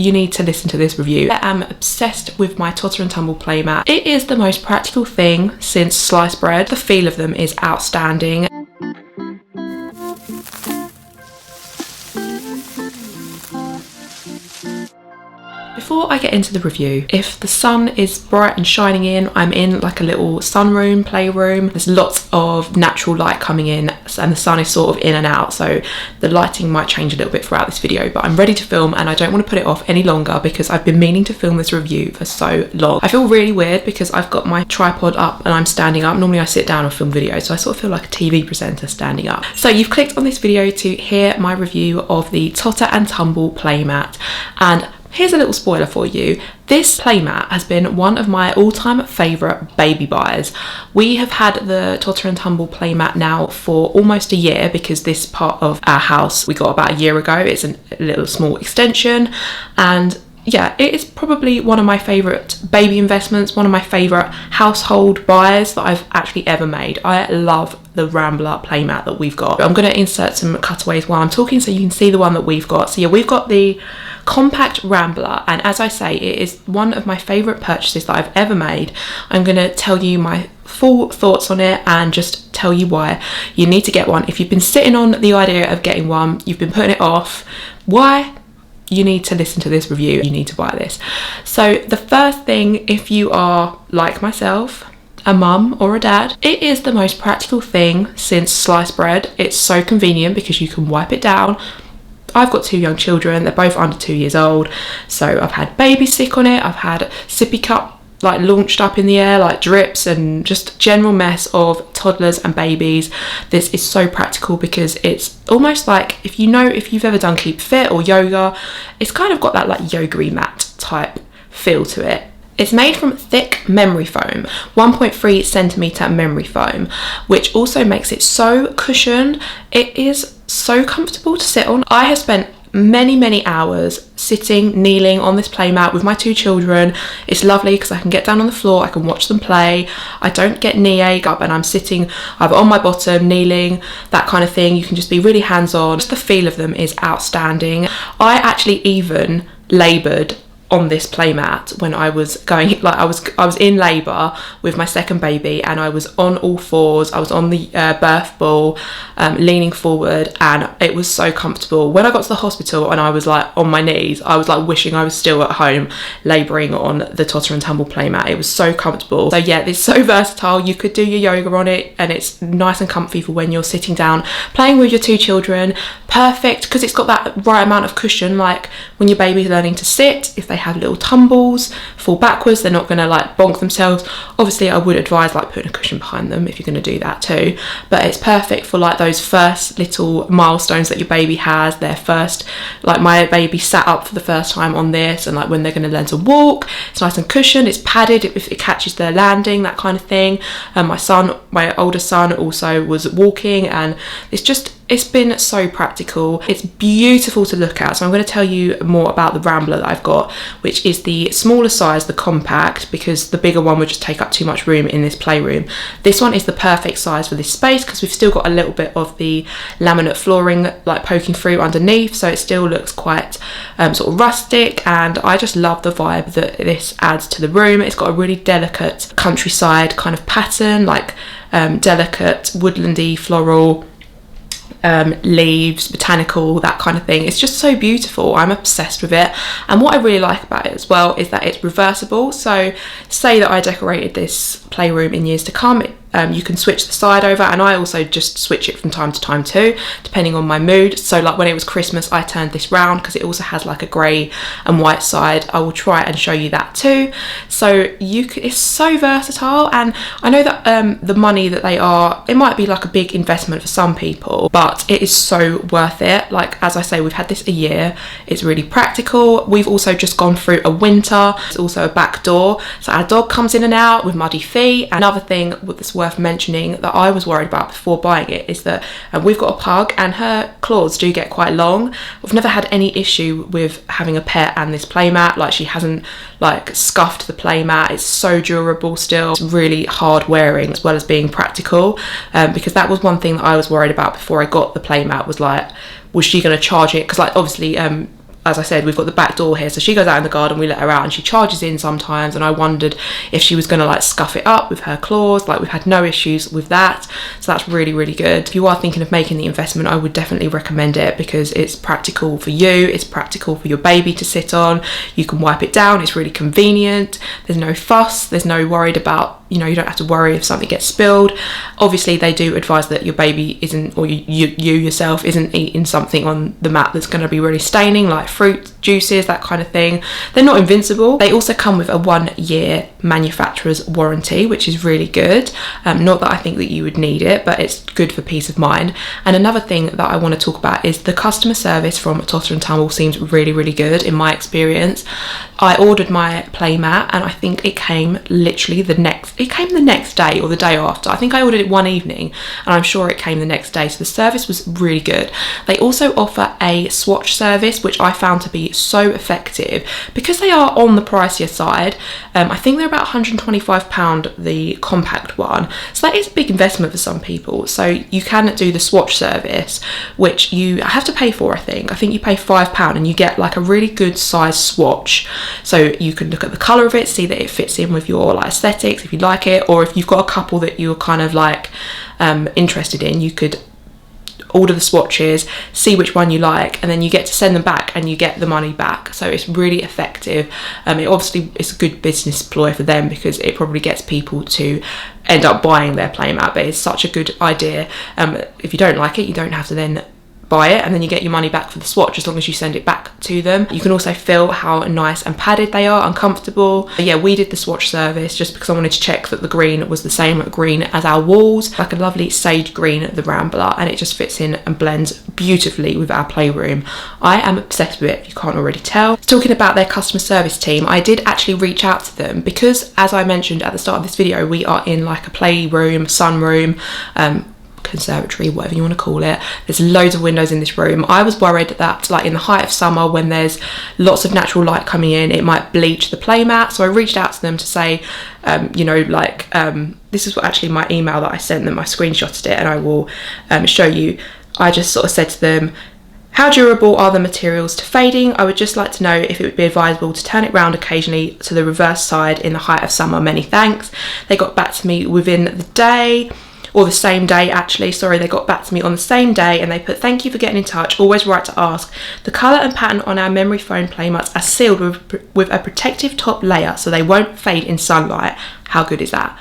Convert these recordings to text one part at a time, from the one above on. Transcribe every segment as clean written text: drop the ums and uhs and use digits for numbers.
you need to listen to this review. I am obsessed with my Totter Tumble Playmat. It is the most practical thing since sliced bread. The feel of them is outstanding. Before I get into the review, if the sun is bright and shining in, I'm in like a little sunroom, playroom. There's lots of natural light coming in and the sun is sort of in and out, so the lighting might change a little bit throughout this video, but I'm ready to film and I don't want to put it off any longer because I've been meaning to film this review for so long. I feel really weird because I've got my tripod up and I'm standing up. Normally I sit down and film videos, so I sort of feel like a TV presenter standing up. So you've clicked on this video to hear my review of the Totter Tumble Playmat, and here's a little spoiler for you. This playmat has been one of my all-time favourite baby buys. We have had the Totter Tumble Playmat now for almost a year because this part of our house we got about a year ago. It's a little small extension, and yeah, it is probably one of my favourite baby investments, one of my favourite household buys that I've actually ever made. I love the Rambler playmat that we've got. I'm going to insert some cutaways while I'm talking so you can see the one that we've got. So yeah, we've got the compact Rambler, and as I say, it is one of my favourite purchases that I've ever made. I'm going to tell you my full thoughts on it and just tell you why you need to get one. If you've been sitting on the idea of getting one, you've been putting it off, why? You need to listen to this review. You need to buy this. So the first thing, if you are like myself, a mum or a dad, it is the most practical thing since sliced bread. It's so convenient because you can wipe it down. I've got two young children, they're both under 2 years old, so I've had baby sick on it, I've had sippy cup like launched up in the air, like drips, and just general mess of toddlers and babies. This is so practical because it's almost like, if you've ever done Keep Fit or yoga, it's kind of got that like yoga mat type feel to it. It's made from thick memory foam, 1.3 centimetre memory foam, which also makes it so cushioned. It is so comfortable to sit on. I have spent many hours sitting, kneeling on this playmat with my two children. It's lovely because I can get down on the floor, I can watch them play. I don't get knee ache up and I'm sitting either on my bottom, kneeling, that kind of thing. You can just be really hands-on. Just the feel of them is outstanding. I actually even laboured on this playmat when I was going, like I was in labour with my second baby, and I was on all fours. I was on the birth ball, leaning forward, and it was so comfortable. When I got to the hospital and I was like on my knees, I was like wishing I was still at home labouring on the Totter Tumble Playmat. It was so comfortable. So yeah, it's so versatile. You could do your yoga on it and it's nice and comfy for when you're sitting down playing with your two children. Perfect because it's got that right amount of cushion, like when your baby's learning to sit, if they have little tumbles, fall backwards, they're not going to like bonk themselves. Obviously I would advise like putting a cushion behind them if you're going to do that too, but it's perfect for like those first little milestones that your baby has, their first, like my baby sat up for the first time on this, and like when they're going to learn to walk, it's nice and cushioned, it's padded if it catches their landing, that kind of thing. And my older son also was walking, and it's been so practical. It's beautiful to look at. So I'm going to tell you more about the Rambler that I've got, which is the smaller size, the compact, because the bigger one would just take up too much room in this playroom. This one is the perfect size for this space because we've still got a little bit of the laminate flooring like poking through underneath, so it still looks quite sort of rustic, and I just love the vibe that this adds to the room. It's got a really delicate countryside kind of pattern, like delicate woodlandy floral leaves, botanical, that kind of thing. It's just so beautiful. I'm obsessed with it, and what I really like about it as well is that it's reversible. So say that I decorated this playroom in years to come, you can switch the side over, and I also just switch it from time to time too, depending on my mood. So like when it was Christmas, I turned this round because it also has like a grey and white side. I will try and show you that too. So it's so versatile, and I know that the money that they are, it might be like a big investment for some people, but it is so worth it. Like as I say, we've had this a year. It's really practical. We've also just gone through a winter. It's also a back door, so our dog comes in and out with muddy feet. Another thing that's worth mentioning that I was worried about before buying it is that we've got a pug and her claws do get quite long. We've never had any issue with having a pet and this playmat. Like she hasn't like scuffed the playmat. It's so durable still. It's really hard wearing as well as being practical, because that was one thing that I was worried about before I got the playmat, was like, was she going to charge it? Because like obviously as I said, we've got the back door here, so she goes out in the garden, we let her out, and she charges in sometimes, and I wondered if she was going to like scuff it up with her claws. Like, we've had no issues with that, so that's really, really good. If you are thinking of making the investment, I would definitely recommend it, because it's practical for you, it's practical for your baby to sit on, you can wipe it down, it's really convenient, there's no fuss, there's no worried about, you know, you don't have to worry if something gets spilled. Obviously they do advise that your baby isn't, or you yourself isn't eating something on the mat that's going to be really staining, like fruit juices, that kind of thing. They're not invincible. They also come with a 1-year manufacturer's warranty, which is really good. Not that I think that you would need it, but it's good for peace of mind. And another thing that I want to talk about is the customer service from Totter and Tumble seems really, really good in my experience. I ordered my playmat and I think it came literally the next day or the day after. I think I ordered it one evening and I'm sure it came the next day, so the service was really good. They also offer a Swatch service, which I found to be so effective because they are on the pricier side. I think they're about £125, the compact one, so that is a big investment for some people. So you can do the Swatch service, which you have to pay for. I think you pay £5 and you get like a really good size swatch, so you can look at the colour of it, see that it fits in with your like aesthetics if you like it, or if you've got a couple that you're kind of like interested in, you could order the swatches, see which one you like, and then you get to send them back and you get the money back. So it's really effective. It obviously is a good business ploy for them because it probably gets people to end up buying their playmat, but it's such a good idea. If you don't like it, you don't have to then buy it, and then you get your money back for the swatch as long as you send it back to them. You can also feel how nice and padded they are, uncomfortable. But yeah, we did the swatch service just because I wanted to check that the green was the same green as our walls, like a lovely sage green, the Rambler, and it just fits in and blends beautifully with our playroom. I am obsessed with it, if you can't already tell. Talking about their customer service team, I did actually reach out to them because, as I mentioned at the start of this video, we are in like a playroom, sunroom, conservatory, whatever you want to call it. There's loads of windows in this room. I was worried that like in the height of summer, when there's lots of natural light coming in, it might bleach the playmat. So I reached out to them to say, you know, like this is what actually my email that I sent them, I screenshotted it and I will show you. I just sort of said to them, how durable are the materials to fading? I would just like to know if it would be advisable to turn it round occasionally to the reverse side in the height of summer. Many thanks. They got back to me within the day, or the same day actually, sorry, they got back to me on the same day, and they put, thank you for getting in touch, always right to ask. The colour and pattern on our memory foam playmats are sealed with a protective top layer so they won't fade in sunlight. How good is that?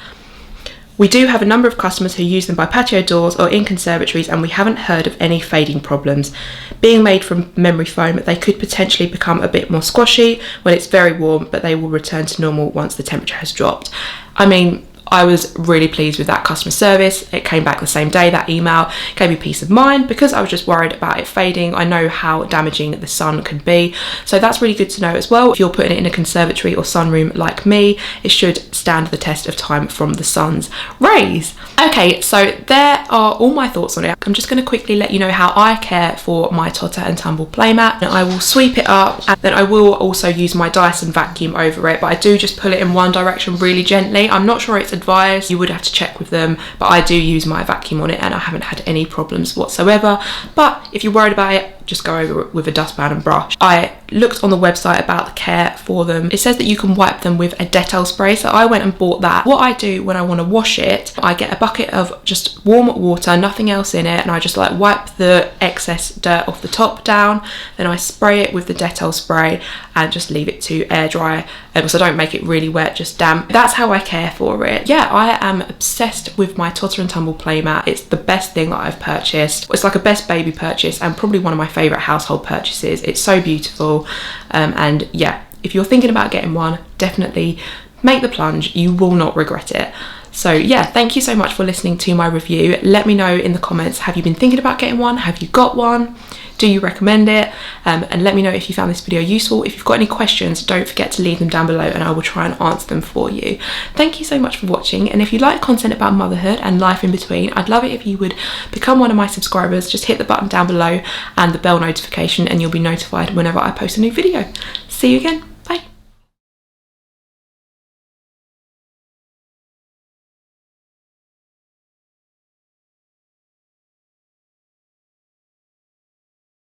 We do have a number of customers who use them by patio doors or in conservatories, and we haven't heard of any fading problems. Being made from memory foam, they could potentially become a bit more squashy when it's very warm, but they will return to normal once the temperature has dropped. I mean, I was really pleased with that customer service. It came back the same day, that email gave me peace of mind because I was just worried about it fading. I know how damaging the sun can be, so that's really good to know as well. If you're putting it in a conservatory or sunroom like me, it should stand the test of time from the sun's rays. Okay, so there are all my thoughts on it. I'm just going to quickly let you know how I care for my Totter and Tumble playmat. I will sweep it up, and then I will also use my Dyson vacuum over it, but I do just pull it in one direction really gently. I'm not sure it's advised, you would have to check with them, but I do use my vacuum on it and I haven't had any problems whatsoever. But if you're worried about it, just go over it with a dustpan and brush. I looked on the website about the care for them. It says that you can wipe them with a Dettol spray, so I went and bought that. What I do when I want to wash it, I get a bucket of just warm water, nothing else in it, and I just like wipe the excess dirt off the top down, then I spray it with the Dettol spray and just leave it to air dry, so don't make it really wet, just damp. That's how I care for it. Yeah, I am obsessed with my Totter and Tumble playmat. It's the best thing that I've purchased. It's like a best baby purchase and probably one of my favourite household purchases. It's so beautiful, and yeah, if you're thinking about getting one, definitely make the plunge. You will not regret it. So yeah, thank you so much for listening to my review. Let me know in the comments, have you been thinking about getting one? Have you got one? Do you recommend it? And let me know if you found this video useful. If you've got any questions, don't forget to leave them down below and I will try and answer them for you. Thank you so much for watching, and if you like content about motherhood and life in between, I'd love it if you would become one of my subscribers. Just hit the button down below and the bell notification and you'll be notified whenever I post a new video. See you again.